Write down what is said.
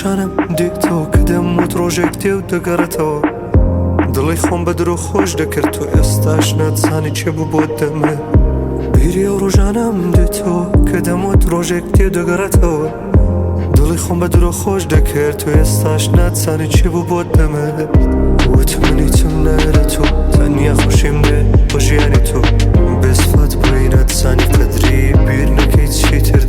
ڕۆژانم دیتۆ کە دەموت ڕۆژێک دێ و دەگەڕێتەوە دڵی خۆم بە درۆ خۆش دەکرد تو ئێستاش ناتزانی چێ بوو بۆ دەمێ بیری ئەو ڕۆژانم دیتۆ کە دەموت ڕۆژێک دێ و دەگەڕێتەوە دڵی خۆم بە درۆ خۆش دەکرد تو ئێستاش ناتزانی چێ بوو بۆ دەمێ وتمنی چم نایرە تۆ تەنیا خۆشیم دێ بۆ ژیانی تۆ بێسفات بڕی ناتزانی قەدری بیر نەکەی چی تر